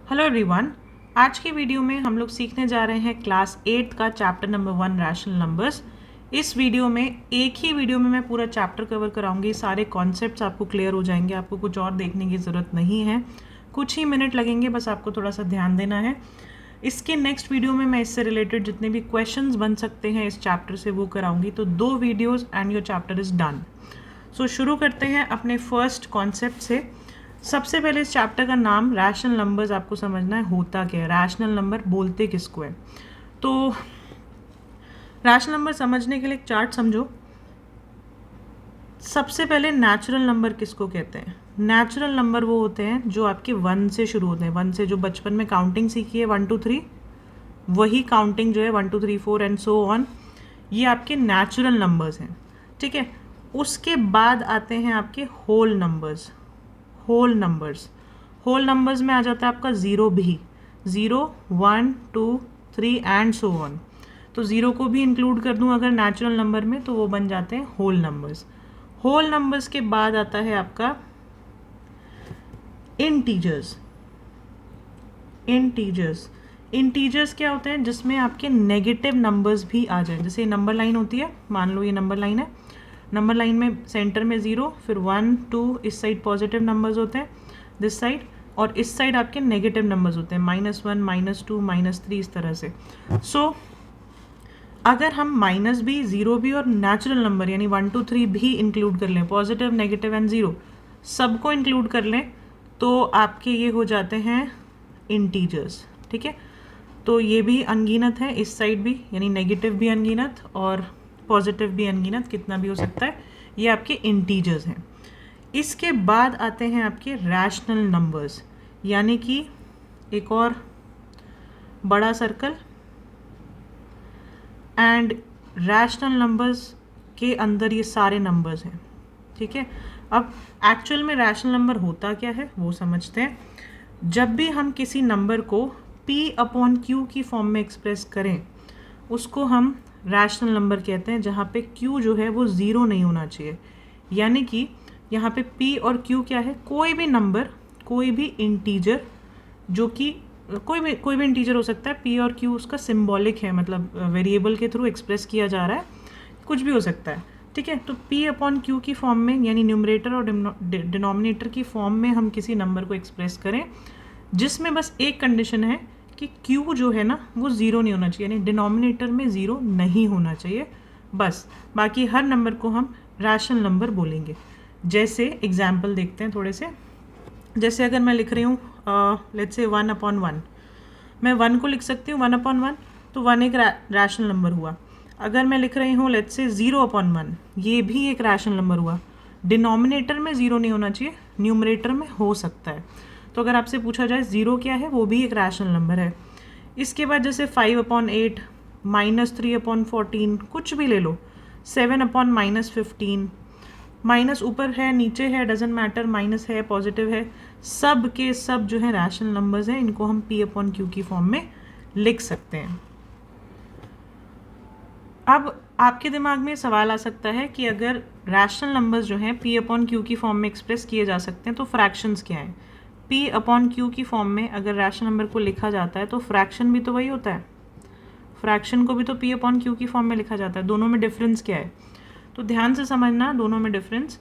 Hello everyone. आज की video में हम लोग सीखने जा रहे हैं क्लास 8 का चैप्टर नंबर 1 रैशनल नंबर्स। इस वीडियो में एक ही वीडियो में मैं पूरा चैप्टर कवर कराऊंगी। सारे कॉन्सेप्ट्स आपको क्लियर हो जाएंगे, आपको कुछ और देखने की ज़रूरत नहीं है। कुछ ही मिनट लगेंगे, बस आपको थोड़ा सा ध्यान देना है। इसके नेक्स्ट वीडियो में मैं इससे रिलेटेड जितने भी क्वेश्चंस बन सकते हैं इस चैप्टर से वो कराऊंगी। तो 2 videos and your chapter is done. So शुरू करते हैं अपने फर्स्ट कॉन्सेप्ट से। सबसे पहले इस चैप्टर का नाम रैशनल नंबर्स आपको समझना है होता क्या है, रैशनल नंबर बोलते किसको है। तो रैशनल नंबर समझने के लिए एक चार्ट समझो। सबसे पहले नेचुरल नंबर किसको कहते हैं? नेचुरल नंबर वो होते हैं जो आपके 1 से शुरू होते हैं। 1 से जो बचपन में काउंटिंग सीखी है 1 2 3, वही काउंटिंग जो है 1 2 3 4 एंड सो ऑन, ये आपके नेचुरल नंबर्स हैं। ठीक है, उसके बाद आते हैं आपके होल नंबर्स। होल नंबर्स में आ जाता है आपका ज़ीरो भी, 0 1 2 3 एंड सो ऑन। तो ज़ीरो को भी इंक्लूड कर दूं अगर नेचुरल नंबर में तो वो बन जाते हैं होल नंबर्स। होल नंबर्स के बाद आता है आपका इंटीजर्स। इंटीजर्स क्या होते हैं? जिसमें आपके नेगेटिव नंबर्स भी आ जाए। जैसे नंबर लाइन होती है, मान लो ये नंबर लाइन है। नंबर लाइन में सेंटर में 0, फिर 1 2, इस साइड पॉजिटिव नंबर्स होते हैं दिस साइड, और इस साइड आपके नेगेटिव नंबर्स होते हैं -1 -2 -3, इस तरह से। सो अगर हम माइनस भी, ज़ीरो भी और नेचुरल नंबर यानी 1 2 3 भी इंक्लूड कर लें, पॉजिटिव नेगेटिव एंड ज़ीरो सबको इंक्लूड कर लें, तो आपके ये हो जाते हैं इंटीजर्स। ठीक है, तो ये भी अनगिनत है, इस साइड भी यानी नेगेटिव भी अनगिनत और पॉजिटिव भी अनगिनत, कितना भी हो सकता है। ये आपके इंटीजर्स हैं। इसके बाद आते हैं आपके रैशनल नंबर्स, यानी कि एक और बड़ा सर्कल, एंड रैशनल नंबर्स के अंदर ये सारे नंबर्स हैं। ठीक है, अब एक्चुअल में रैशनल नंबर होता क्या है वो समझते हैं। जब भी हम किसी नंबर को P/Q की फॉर्म में एक्सप्रेस करें उसको हम रैशनल नंबर कहते हैं, जहाँ पे Q जो है वो ज़ीरो नहीं होना चाहिए। यानी कि यहाँ पे P और Q क्या है? कोई भी नंबर, कोई भी इंटीजर, जो कि कोई भी इंटीजर हो सकता है। P और Q उसका सिंबॉलिक है, मतलब वेरिएबल के थ्रू एक्सप्रेस किया जा रहा है, कुछ भी हो सकता है। ठीक है, तो P/Q की फॉर्म में यानी न्यूमरेटर और डिनोमिनेटर की फॉर्म में हम किसी नंबर को एक्सप्रेस करें, जिसमें बस एक कंडीशन है कि Q जो है ना वो ज़ीरो नहीं होना चाहिए, यानी डिनोमिनेटर में ज़ीरो नहीं होना चाहिए बस। बाकी हर नंबर को हम रैशनल नंबर बोलेंगे। जैसे एग्जाम्पल देखते हैं थोड़े से। जैसे अगर मैं लिख रही हूँ लेट्स से 1/1, मैं 1 को लिख सकती हूँ 1/1, तो 1 एक रैशनल नंबर हुआ। अगर मैं लिख रही हूँ लेट्स से 0/1, ये भी एक रैशनल नंबर हुआ। डिनोमिनेटर में ज़ीरो नहीं होना चाहिए, न्यूमरेटर में हो सकता है। तो अगर आपसे पूछा जाए ज़ीरो क्या है, वो भी एक रैशनल नंबर है। इसके बाद जैसे 5/8, -3/14, कुछ भी ले लो, 7/-15, माइनस ऊपर है नीचे है डजेंट मैटर, माइनस है पॉजिटिव है, सब के सब जो है रैशनल नंबर्स हैं। इनको हम P/Q की फॉर्म में लिख सकते हैं। अब आपके दिमाग में सवाल आ सकता है कि अगर रैशनल नंबर्स जो हैं P/Q की फॉर्म में एक्सप्रेस किए जा सकते हैं तो फ्रैक्शंस क्या हैं? P/Q की फॉर्म में अगर रैशनल नंबर को लिखा जाता है तो फ्रैक्शन भी तो वही होता है, फ्रैक्शन को भी तो P/Q की फॉर्म में लिखा जाता है। दोनों में डिफरेंस क्या है? तो ध्यान से समझना दोनों में डिफरेंस।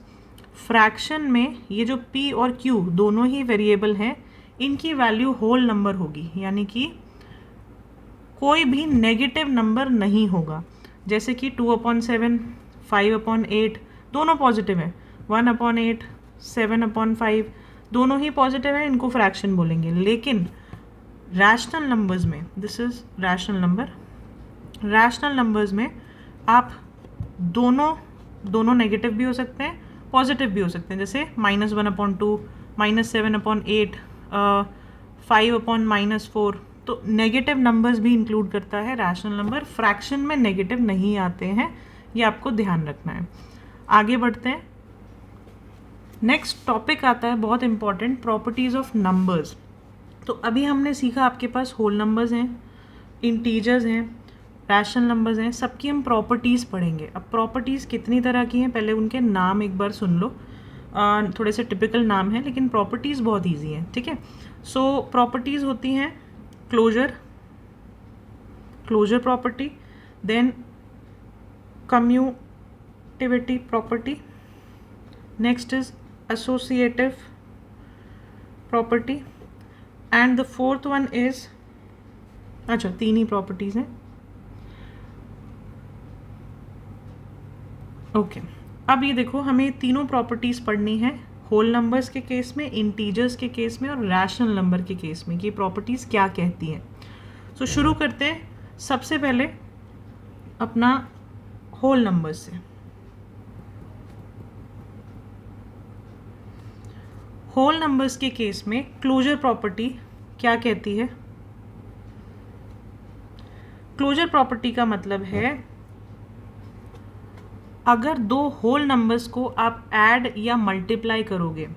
फ्रैक्शन में ये जो P और Q दोनों ही वेरिएबल हैं, इनकी वैल्यू होल नंबर होगी, यानी कि कोई भी नेगेटिव नंबर नहीं होगा। जैसे कि 2/7, 5/8 दोनों पॉजिटिव है, 1/8, 7/5 दोनों ही पॉजिटिव है, इनको फ्रैक्शन बोलेंगे। लेकिन रैशनल नंबर्स में, this is rational number, rational numbers में आप दोनों नेगेटिव भी हो सकते हैं, पॉजिटिव भी हो सकते हैं। जैसे -1/2, -7/8, 5/-4, तो नेगेटिव नंबर्स भी इंक्लूड करता है रैशनल नंबर। फ्रैक्शन में नेगेटिव नहीं आते हैं, ये आपको ध्यान रखना है। आगे बढ़ते हैं। नेक्स्ट टॉपिक आता है बहुत इंपॉर्टेंट, प्रॉपर्टीज़ ऑफ नंबर्स। तो अभी हमने सीखा आपके पास होल नंबर्स हैं, इंटीजर्स हैं, रैशनल नंबर्स हैं, सबकी हम प्रॉपर्टीज़ पढ़ेंगे। अब प्रॉपर्टीज़ कितनी तरह की हैं, पहले उनके नाम एक बार सुन लो। थोड़े से टिपिकल नाम है, लेकिन प्रॉपर्टीज़ बहुत ईजी हैं, ठीक है। सो प्रॉपर्टीज़ होती हैं closure property, then commutativity property, next is associative property, and the fourth one is, अच्छा 3 ही प्रॉपर्टीज़ हैं, ओके। अब ये देखो, हमें तीनों प्रॉपर्टीज़ पढ़नी है होल नंबर्स के केस में, इंटीजर्स के केस में और रैशनल नंबर के केस में, ये प्रॉपर्टीज़ क्या कहती हैं। सो शुरू करते हैं सबसे पहले अपना होल नंबर्स से। होल नंबर्स के केस में क्लोजर प्रॉपर्टी क्या कहती है। क्लोजर प्रॉपर्टी का मतलब है अगर दो होल नंबर्स को आप ऐड या मल्टीप्लाई करोगे,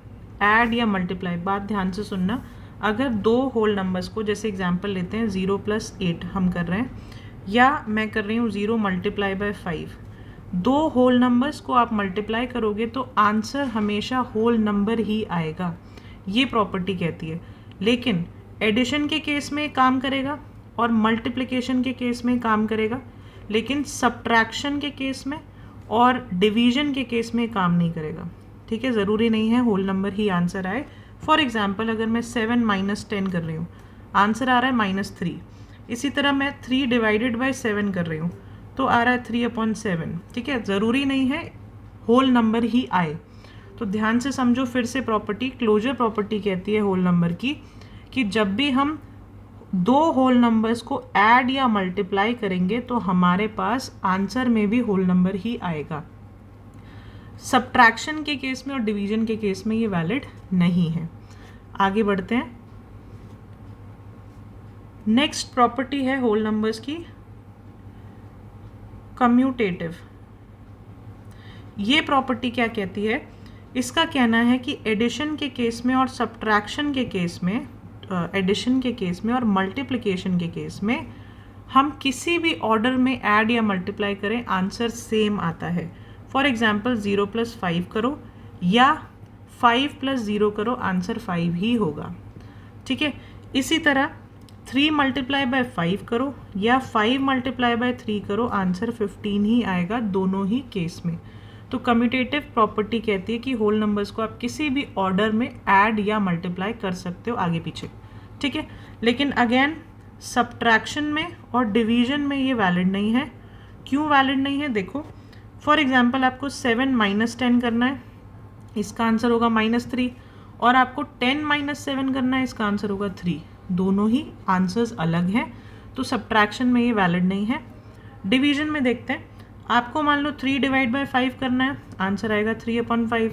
ऐड या मल्टीप्लाई, बात ध्यान से सुनना, अगर दो होल नंबर्स को, जैसे एग्जांपल लेते हैं 0 + 8 हम कर रहे हैं, या मैं कर रही हूँ 0 × 5, दो होल नंबर्स को आप मल्टीप्लाई करोगे तो आंसर हमेशा होल नंबर ही आएगा, ये प्रॉपर्टी कहती है। लेकिन एडिशन के केस में काम करेगा और मल्टीप्लिकेशन के केस में काम करेगा, लेकिन सब्ट्रैक्शन के केस में और डिवीजन के केस में काम नहीं करेगा, ठीक है। ज़रूरी नहीं है होल नंबर ही आंसर आए। फॉर एग्जांपल अगर मैं 7 - 10 कर रही हूँ, आंसर आ रहा है -3। इसी तरह मैं 3 / 7 कर रही हूँ तो आ रहा है 3/7, ठीक है। ज़रूरी नहीं है होल नंबर ही आए, तो ध्यान से समझो फिर से प्रॉपर्टी। क्लोजर प्रॉपर्टी कहती है होल नंबर की कि जब भी हम दो होल नंबर्स को ऐड या मल्टीप्लाई करेंगे तो हमारे पास आंसर में भी होल नंबर ही आएगा। सब्ट्रैक्शन के केस में और डिवीजन के केस में ये वैलिड नहीं है। आगे बढ़ते हैं। नेक्स्ट प्रॉपर्टी है होल नंबर्स की कम्यूटेटिव। ये प्रॉपर्टी क्या कहती है, इसका कहना है कि एडिशन के केस में और सब्ट्रैक्शन के केस में, एडिशन के केस में और मल्टीप्लिकेशन के केस में हम किसी भी ऑर्डर में ऐड या मल्टीप्लाई करें आंसर सेम आता है। फॉर एग्जांपल 0 + 5 करो या 5 + 0 करो, आंसर 5 ही होगा, ठीक है। इसी तरह 3 × 5 करो या 5 × 3 करो, आंसर 15 ही आएगा दोनों ही केस में। तो कम्यूटेटिव प्रॉपर्टी कहती है कि होल नंबर्स को आप किसी भी ऑर्डर में ऐड या मल्टीप्लाई कर सकते हो आगे पीछे, ठीक है। लेकिन अगेन सब्ट्रैक्शन में और डिवीजन में ये वैलिड नहीं है। क्यों वैलिड नहीं है, देखो फॉर एग्जांपल आपको 7 - 10 करना है, इसका आंसर होगा -3, और आपको 10 - 7 करना है, इसका आंसर होगा 3। दोनों ही आंसर्स अलग हैं, तो सब्ट्रैक्शन में ये वैलिड नहीं है। डिवीजन में देखते हैं, आपको मान लो 3 / 5 करना है, आंसर आएगा 3/5।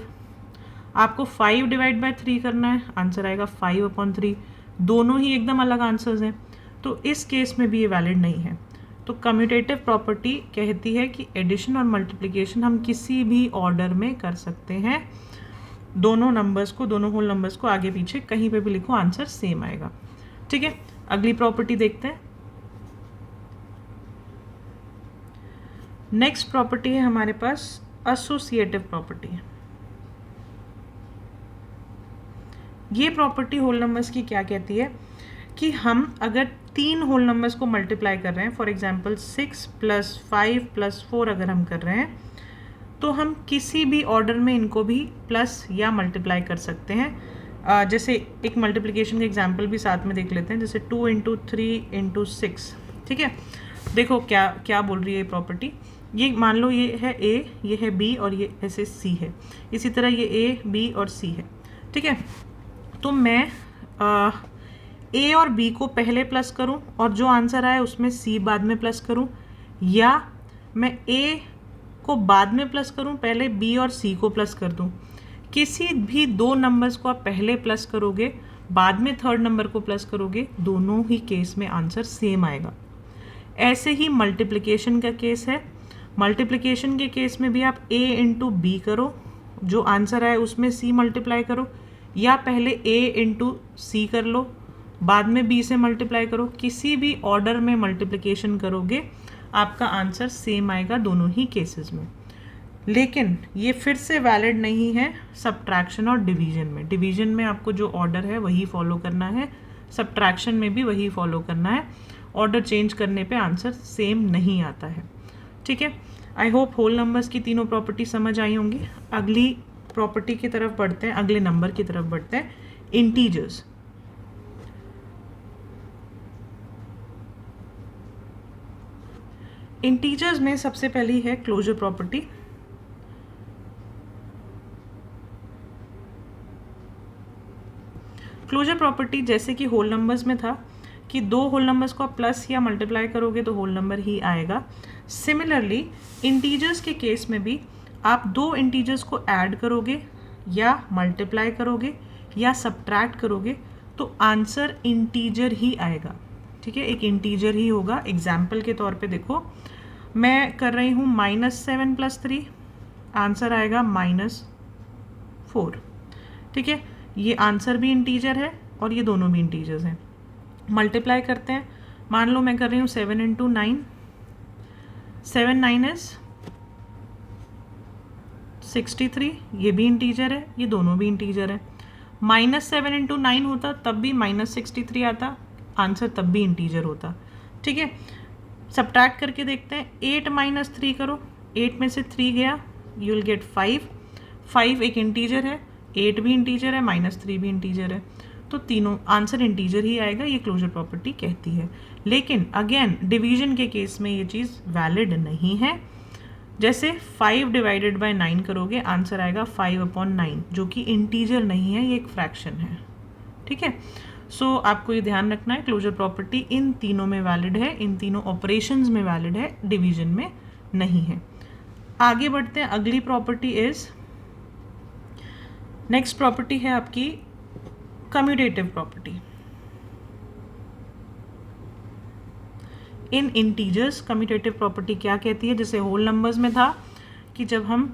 आपको 5 / 3 करना है, आंसर आएगा 5/3। दोनों ही एकदम अलग आंसर्स हैं, तो इस केस में भी ये वैलिड नहीं है। तो कम्यूटेटिव प्रॉपर्टी कहती है कि एडिशन और मल्टीप्लिकेशन हम किसी भी ऑर्डर में कर सकते हैं, दोनों नंबर्स को, दोनों होल नंबर्स को आगे पीछे कहीं पे भी लिखो आंसर सेम आएगा, ठीक है। अगली प्रॉपर्टी देखते हैं। नेक्स्ट प्रॉपर्टी है हमारे पास एसोसिएटिव प्रॉपर्टी। ये प्रॉपर्टी होल नंबर्स की क्या कहती है कि हम अगर 3 होल नंबर्स को मल्टीप्लाई कर रहे हैं, फॉर एग्जांपल 6 + 5 + 4 अगर हम कर रहे हैं, तो हम किसी भी ऑर्डर में इनको भी प्लस या मल्टीप्लाई कर सकते हैं। जैसे एक मल्टीप्लिकेशन का एग्जांपल भी साथ में देख लेते हैं, जैसे 2 × 3 × 6, ठीक है। देखो क्या क्या बोल रही है ये प्रॉपर्टी। ये मान लो ये है A, ये है B और ये ऐसे C है। इसी तरह ये A, B और C है, ठीक है। तो मैं A और B को पहले प्लस करूं और जो आंसर आए उसमें C बाद में प्लस करूं, या मैं A को बाद में प्लस करूं, पहले B और C को प्लस कर दूं। किसी भी दो नंबर्स को आप पहले प्लस करोगे, बाद में थर्ड नंबर को प्लस करोगे, दोनों ही केस में आंसर सेम आएगा। ऐसे ही मल्टीप्लिकेशन का केस है। मल्टीप्लिकेशन के केस में भी आप A × B करो, जो आंसर आए उसमें C मल्टीप्लाई करो, या पहले A × C कर लो, बाद में B से मल्टीप्लाई करो। किसी भी ऑर्डर में मल्टीप्लिकेशन करोगे आपका आंसर सेम आएगा दोनों ही केसेस में। लेकिन ये फिर से वैलिड नहीं है सब्ट्रैक्शन और डिवीजन में। डिवीजन में आपको जो ऑर्डर है वही फॉलो करना है, सब्ट्रैक्शन में भी वही फॉलो करना है। ऑर्डर चेंज करने पे आंसर सेम नहीं आता है। ठीक है, आई होप होल नंबर्स की तीनों प्रॉपर्टी समझ आई होंगी। अगली प्रॉपर्टी की तरफ बढ़ते हैं, अगले नंबर की तरफ बढ़ते हैं, इंटीजर्स। इंटीजर्स में सबसे पहली है क्लोजर प्रॉपर्टी। क्लोजर प्रॉपर्टी जैसे कि होल नंबर्स में था कि दो होल नंबर्स को आप प्लस या मल्टीप्लाई करोगे तो होल नंबर ही आएगा। सिमिलरली इंटीजर्स के केस में भी आप दो इंटीजर्स को ऐड करोगे या मल्टीप्लाई करोगे या सब्ट्रैक्ट करोगे तो आंसर इंटीजर ही आएगा। ठीक है, एक इंटीजर ही होगा। एग्जाम्पल के तौर पे देखो, मैं कर रही हूँ -7 + 3, आंसर आएगा -4। ठीक है, ये आंसर भी इंटीजर है और ये दोनों भी इंटीजर्स हैं। मल्टीप्लाई करते हैं, मान लो मैं कर रही हूँ 7 × 9, 7 9 इज 63, ये भी इंटीजर है, ये दोनों भी इंटीजर है। -7 × 9 होता तब भी -63 आता, आंसर तब भी इंटीजर होता। ठीक है, सब्ट्रैक्ट करके देखते हैं, 8 - 3 करो, 8 में से 3 गया, यू विल गेट 5। 5 एक इंटीजर है, 8 भी इंटीजर है, -3 भी इंटीजर है, तो तीनों आंसर इंटीजर ही आएगा, ये क्लोजर प्रॉपर्टी कहती है। लेकिन अगेन डिवीजन के केस में ये चीज़ वैलिड नहीं है। जैसे 5 / 9 करोगे, आंसर आएगा 5/9, जो कि इंटीजर नहीं है, ये एक फ्रैक्शन है। ठीक है, सो आपको ये ध्यान रखना है, क्लोजर प्रॉपर्टी इन तीनों में वैलिड है, इन तीनों ऑपरेशंस में वैलिड है, डिवीजन में नहीं है। आगे बढ़ते हैं, अगली प्रॉपर्टी इज, नेक्स्ट प्रॉपर्टी है आपकी कम्यूटेटिव प्रॉपर्टी। इन इंटीजर्स कम्यूटेटिव प्रॉपर्टी क्या कहती है? जैसे होल नंबर्स में था कि जब हम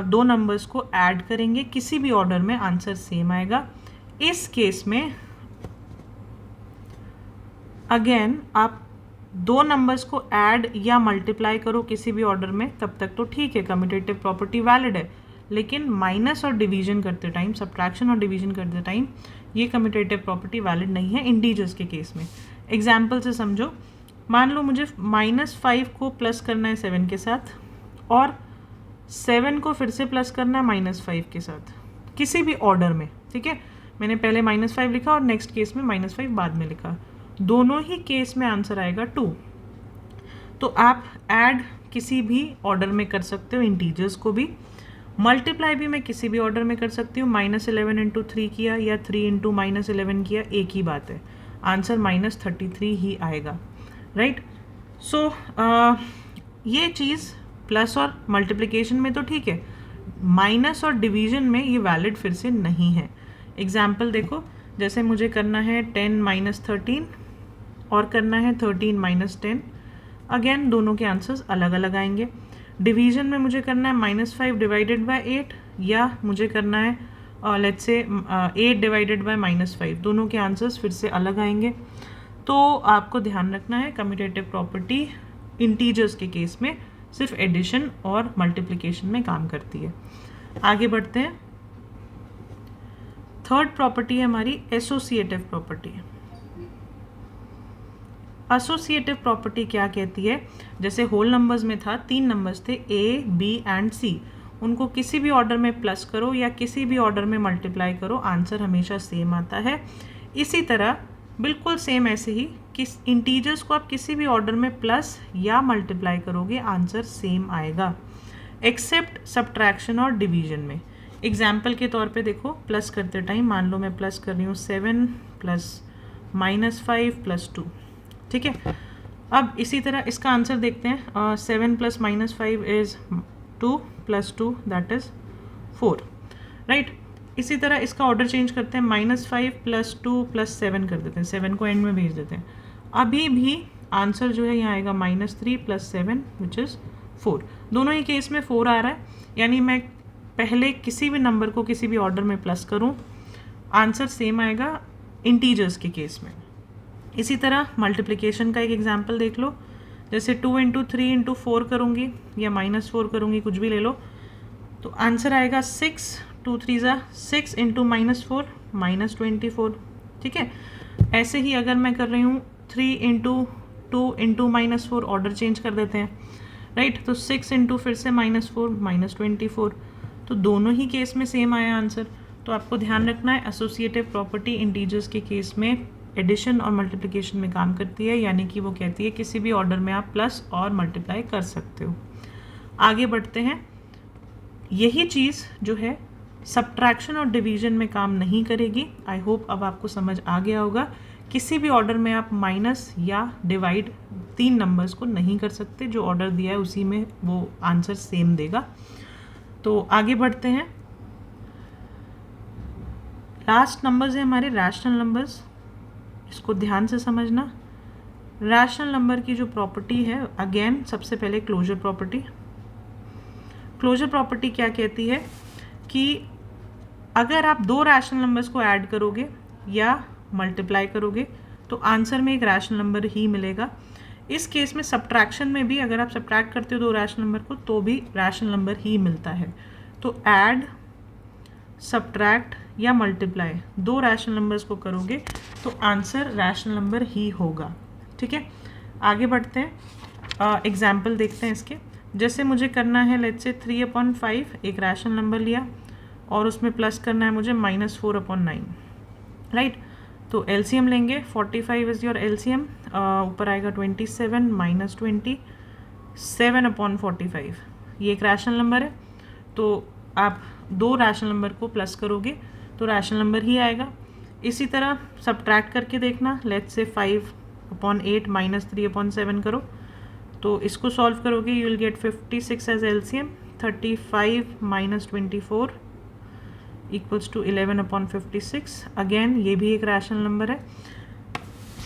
दो नंबर्स को ऐड करेंगे किसी भी ऑर्डर में आंसर सेम आएगा। इस केस में अगेन आप दो नंबर्स को ऐड या मल्टीप्लाई करो किसी भी ऑर्डर में, तब तक तो ठीक है, कम्यूटेटिव प्रॉपर्टी वैलिड है। लेकिन माइनस और डिवीजन करते टाइम, सब्ट्रैक्शन और डिवीजन करते टाइम ये कम्यूटेटिव प्रॉपर्टी वैलिड नहीं है इंटीजर्स के केस में। एग्जाम्पल से समझो, मान लो मुझे -5 को प्लस करना है 7 के साथ और 7 को फिर से प्लस करना है -5 के साथ किसी भी ऑर्डर में। ठीक है, मैंने पहले -5 लिखा और नेक्स्ट केस में -5 बाद में लिखा, दोनों ही केस में आंसर आएगा 2। तो आप ऐड किसी भी ऑर्डर में कर सकते हो इंटीजर्स को भी, मल्टीप्लाई भी मैं किसी भी ऑर्डर में कर सकती हूँ। -11 × 3 किया या 3 × -11 किया, एक ही बात है, आंसर -33 ही आएगा। राइट, सो ये चीज़ प्लस और मल्टीप्लिकेशन में तो ठीक है, माइनस और डिवीजन में ये वैलिड फिर से नहीं है। एग्जाम्पल देखो, जैसे मुझे करना है 10 - 13 और करना है 13 - 10, अगेन दोनों के आंसर्स अलग अलग आएंगे। डिवीजन में मुझे करना है -5 / 8 या मुझे करना है लेट्स से 8 / -5, दोनों के आंसर्स फिर से अलग आएंगे। तो आपको ध्यान रखना है, कम्यूटेटिव प्रॉपर्टी इंटीजर्स के केस में सिर्फ एडिशन और मल्टीप्लिकेशन में काम करती है। आगे बढ़ते हैं, थर्ड प्रॉपर्टी है हमारी एसोसिएटिव प्रॉपर्टी। एसोसिएटिव प्रॉपर्टी क्या कहती है? जैसे होल नंबर्स में था, 3 नंबर्स थे A, B एंड C, उनको किसी भी ऑर्डर में प्लस करो या किसी भी ऑर्डर में मल्टीप्लाई करो, आंसर हमेशा सेम आता है। इसी तरह बिल्कुल सेम ऐसे ही किस इंटीजर्स को आप किसी भी ऑर्डर में प्लस या मल्टीप्लाई करोगे, आंसर सेम आएगा, एक्सेप्ट सब्ट्रैक्शन और डिवीजन में। एग्जाम्पल के तौर पे देखो, प्लस करते टाइम मान लो मैं प्लस कर रही हूँ 7 + -5 + 2। ठीक है, अब इसी तरह इसका आंसर देखते हैं। 7 + -5 इज़ 2 + 2 दैट इज़ 4। राइट, इसी तरह इसका ऑर्डर चेंज करते हैं, -5 + 2 + 7 कर देते हैं, 7 को एंड में भेज देते हैं। अभी भी आंसर जो है यहाँ आएगा -3 + 7 विच इज़ 4। दोनों ही केस में 4 आ रहा है, यानी मैं पहले किसी भी नंबर को किसी भी ऑर्डर में प्लस करूँ, आंसर सेम आएगा इंटीजर्स के केस में। इसी तरह मल्टीप्लिकेशन का एक एग्जाम्पल देख लो, जैसे 2 इंटू 3 इंटू 4 करूँगी या -4 करूँगी, कुछ भी ले लो, तो आंसर आएगा 6, 2 3 ज़ा 6 इंटू -4 -24, ठीक है। ऐसे ही अगर मैं कर रही हूँ 3 इंटू 2 इंटू -4, ऑर्डर चेंज कर देते हैं, राइट, तो 6 इंटू फिर से -4 -24, तो दोनों ही केस में सेम आया आंसर। तो आपको ध्यान रखना है एसोसिएटिव प्रॉपर्टी इंटीजर्स के केस में एडिशन और मल्टीप्लिकेशन में काम करती है, यानी कि वो कहती है किसी भी ऑर्डर में आप प्लस और मल्टीप्लाई कर सकते हो। आगे बढ़ते हैं। यही चीज़ जो है सब्ट्रैक्शन और डिवीजन में काम नहीं करेगी। आई होप अब आपको समझ आ गया होगा। किसी भी ऑर्डर में आप माइनस या डिवाइड 3 नंबर्स को नहीं कर सकते, जो ऑर्डर दिया है उसी में वो आंसर सेम देगा। तो आगे बढ़ते हैं। लास्ट नंबर्स है हमारे रैशनल नंबर्स, इसको ध्यान से समझना। रैशनल नंबर की जो प्रॉपर्टी है, अगेन सबसे पहले क्लोजर प्रॉपर्टी। क्लोजर प्रॉपर्टी क्या कहती है कि अगर आप 2 रैशनल नंबर्स को ऐड करोगे या मल्टीप्लाई करोगे तो आंसर में एक रैशनल नंबर ही मिलेगा। इस केस में सब्ट्रैक्शन में भी अगर आप सब्ट्रैक्ट करते हो 2 रैशनल नंबर को तो भी रैशनल नंबर ही मिलता है। तो ऐड, सब्ट्रैक्ट या मल्टीप्लाई 2 रैशनल नंबर्स को करोगे तो आंसर रैशनल नंबर ही होगा, ठीक है। आगे बढ़ते हैं, एग्जाम्पल देखते हैं इसके। जैसे मुझे करना है लेट्स से 3/5, एक रैशनल नंबर लिया और उसमें प्लस करना है मुझे -4/9, राइट। तो एलसीएम लेंगे, 45 इज़ योर एलसीएम, ऊपर आएगा 27 -20 7/45, ये एक रैशनल नंबर है। तो आप 2 रैशनल नंबर को प्लस करोगे तो रैशनल नंबर ही आएगा। इसी तरह सब्ट्रैक्ट करके देखना, लेट्स से 5/8 -3/7 करो, तो इसको सॉल्व करोगे you will get 56 as LCM, 35 -24 equals to 11/56। Again ये भी एक रैशनल नंबर है।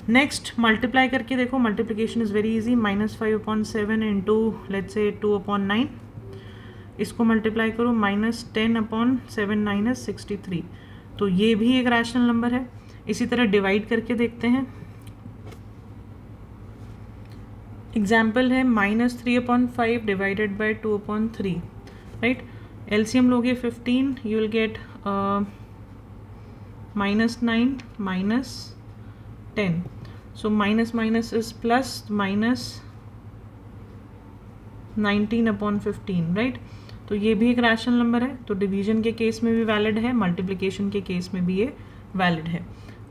नेक्स्ट मल्टीप्लाई करके देखो, multiplication is very easy, -5/7 into let's say 2/9, इसको मल्टीप्लाई करो, -10/7 - 63, तो ये भी एक रैशनल नंबर है। इसी तरह डिवाइड करके देखते हैं। एग्जाम्पल है -3/5 डिवाइडेड बाय 2/3, राइट। एलसीएम लोगे 15, you will gate -9 -10, so minus is plus, -19/15, right. तो ये भी एक रैशनल नंबर है। तो डिवीजन के केस में भी वैलिड है, मल्टीप्लिकेशन के केस में भी ये वैलिड है।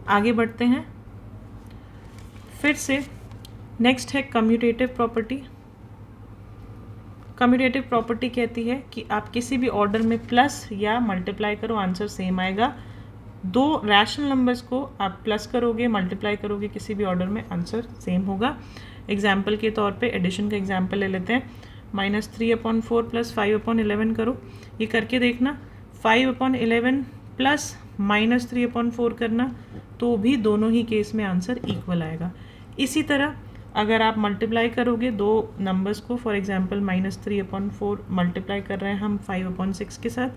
आगे बढ़ते हैं फिर से। नेक्स्ट है कम्यूटेटिव प्रॉपर्टी। कम्यूटेटिव प्रॉपर्टी कहती है कि आप किसी भी ऑर्डर में प्लस या मल्टीप्लाई करो, आंसर सेम आएगा। 2 रैशनल नंबर्स को आप प्लस करोगे, मल्टीप्लाई करोगे किसी भी ऑर्डर में, आंसर सेम होगा। एग्जाम्पल के तौर पे एडिशन का एग्जाम्पल ले लेते हैं। -3/4 प्लस 5/11 करो, ये करके देखना। 5/11 प्लस -3/4 करना, तो भी दोनों ही केस में आंसर इक्वल आएगा। इसी तरह अगर आप मल्टीप्लाई करोगे 2 नंबर्स को, फॉर एग्जांपल -3/4 मल्टीप्लाई कर रहे हैं हम 5/6 के साथ,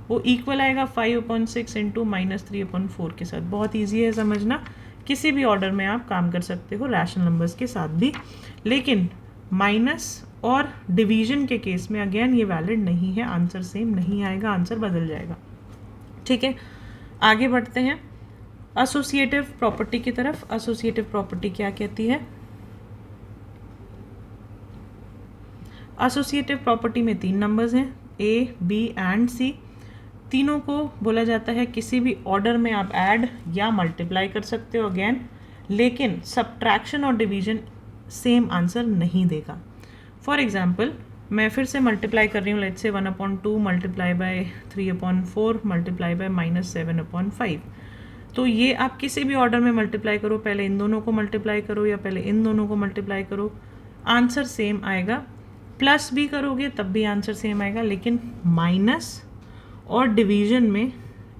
वो इक्वल आएगा 5/6 इंटू -3/4 के साथ। बहुत ईजी है समझना। किसी भी ऑर्डर में आप काम कर सकते हो रैशनल नंबर्स के साथ भी, लेकिन माइनस और डिवीजन के केस में अगेन ये वैलिड नहीं है, आंसर सेम नहीं आएगा, आंसर बदल जाएगा, ठीक है। आगे बढ़ते हैं एसोसिएटिव प्रॉपर्टी की तरफ। एसोसिएटिव प्रॉपर्टी क्या कहती है? एसोसिएटिव प्रॉपर्टी में 3 नंबर्स हैं, ए, बी एंड सी। तीनों को बोला जाता है किसी भी ऑर्डर में आप ऐड या मल्टीप्लाई कर सकते हो अगेन, लेकिन सब्ट्रैक्शन और डिवीजन सेम आंसर नहीं देगा। फॉर एग्जाम्पल मैं फिर से मल्टीप्लाई कर रही हूँ, let's say 1/2 multiply by 3/4 multiply by -7/5। तो ये आप किसी भी ऑर्डर में मल्टीप्लाई करो, पहले इन दोनों को मल्टीप्लाई करो या पहले इन दोनों को मल्टीप्लाई करो, आंसर सेम आएगा। प्लस भी करोगे तब भी आंसर सेम आएगा, लेकिन माइनस और डिवीजन में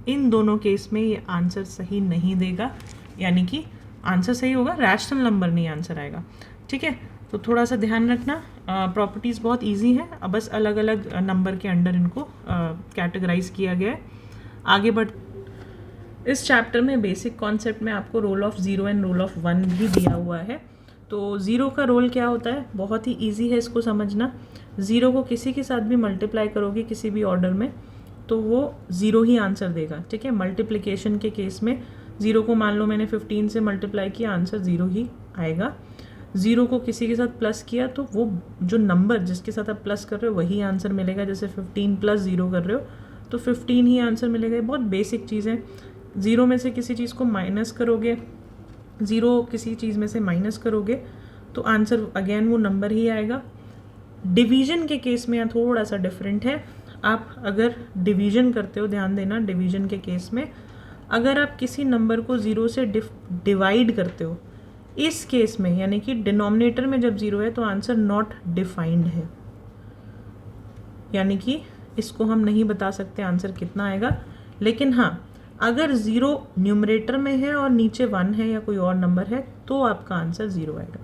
इन दोनों केस में ये आंसर सही नहीं देगा, यानी कि आंसर सही होगा, रैशनल नंबर नहीं आंसर आएगा, ठीक है। तो थोड़ा सा ध्यान रखना, प्रॉपर्टीज़ बहुत इजी हैं, अब बस अलग अलग नंबर के अंडर इनको कैटेगराइज किया गया है। आगे बढ़ इस चैप्टर में बेसिक कॉन्सेप्ट में आपको role of 0 and role of 1 भी दिया हुआ है, तो ज़ीरो का रोल क्या होता है, बहुत ही ईजी है इसको समझना। ज़ीरो को किसी के साथ भी मल्टीप्लाई करोगे किसी भी ऑर्डर में तो वो ज़ीरो ही आंसर देगा, ठीक है। मल्टीप्लिकेशन के केस में ज़ीरो को मान लो मैंने 15 से मल्टीप्लाई किया, आंसर ज़ीरो ही आएगा। ज़ीरो को किसी के साथ प्लस किया तो वो जो नंबर जिसके साथ आप प्लस कर रहे हो वही आंसर मिलेगा। जैसे 15 प्लस ज़ीरो कर रहे हो तो 15 ही आंसर मिलेगा। ये बहुत बेसिक चीज़ है। ज़ीरो में से किसी चीज़ को माइनस करोगे, ज़ीरो किसी चीज़ में से माइनस करोगे तो आंसर अगेन वो नंबर ही आएगा। डिवीज़न के केस में थोड़ा सा डिफरेंट है। आप अगर डिवीज़न करते हो, ध्यान देना, डिवीज़न के केस में अगर आप किसी नंबर को ज़ीरो से डिवाइड करते हो, इस केस में यानी कि डिनोमिनेटर में जब ज़ीरो है तो आंसर नॉट डिफाइंड है, यानी कि इसको हम नहीं बता सकते आंसर कितना आएगा। लेकिन हाँ, अगर ज़ीरो न्यूमरेटर में है और नीचे 1 है या कोई और नंबर है तो आपका आंसर ज़ीरो आएगा,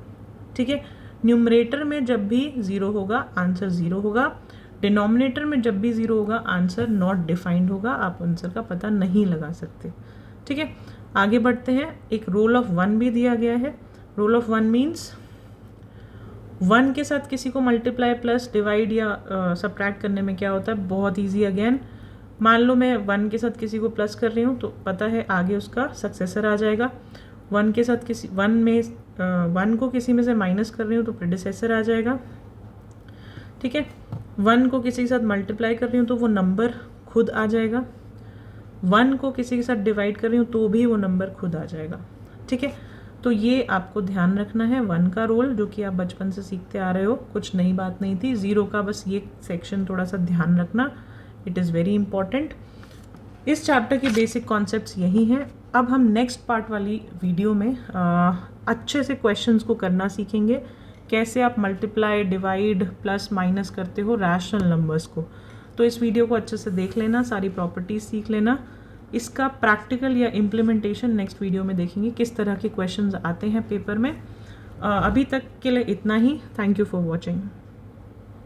ठीक है। न्यूमरेटर में जब भी ज़ीरो होगा आंसर ज़ीरो होगा, डिनोमिनेटर में जब भी ज़ीरो होगा आंसर नॉट डिफाइंड होगा, आप आंसर का पता नहीं लगा सकते, ठीक है। आगे बढ़ते हैं। एक रोल ऑफ 1 भी दिया गया है। रोल ऑफ 1 मीन्स 1 के साथ किसी को मल्टीप्लाई प्लस डिवाइड या सब्ट्रैक्ट करने में क्या होता है, बहुत ईजी। अगेन मान लो मैं 1 के साथ किसी को प्लस कर रही हूँ तो पता है आगे उसका सक्सेसर आ जाएगा। 1 के साथ किसी 1 को किसी में से माइनस कर रही हूँ तो प्रेडिसेसर आ जाएगा, ठीक है। 1 को किसी के साथ मल्टीप्लाई कर रही हूँ तो वो नंबर खुद आ जाएगा। 1 को किसी के साथ डिवाइड कर रही हूँ तो भी वो नंबर खुद आ जाएगा, ठीक है। तो ये आपको ध्यान रखना है 1 का रोल, जो कि आप बचपन से सीखते आ रहे हो, कुछ नई बात नहीं थी। 0 का बस ये सेक्शन थोड़ा सा ध्यान रखना, इट इज़ वेरी इंपॉर्टेंट। इस चैप्टर के बेसिक कॉन्सेप्ट्स यही हैं। अब हम नेक्स्ट पार्ट वाली वीडियो में अच्छे से क्वेश्चंस को करना सीखेंगे, कैसे आप मल्टीप्लाई, डिवाइड, प्लस, माइनस करते हो रैशनल नंबर्स को। तो इस वीडियो को अच्छे से देख लेना, सारी प्रॉपर्टीज़ सीख लेना। इसका प्रैक्टिकल या इम्प्लीमेंटेशन नेक्स्ट वीडियो में देखेंगे, किस तरह के क्वेश्चंस आते हैं पेपर में। अभी तक के लिए इतना ही। Thank you for watching.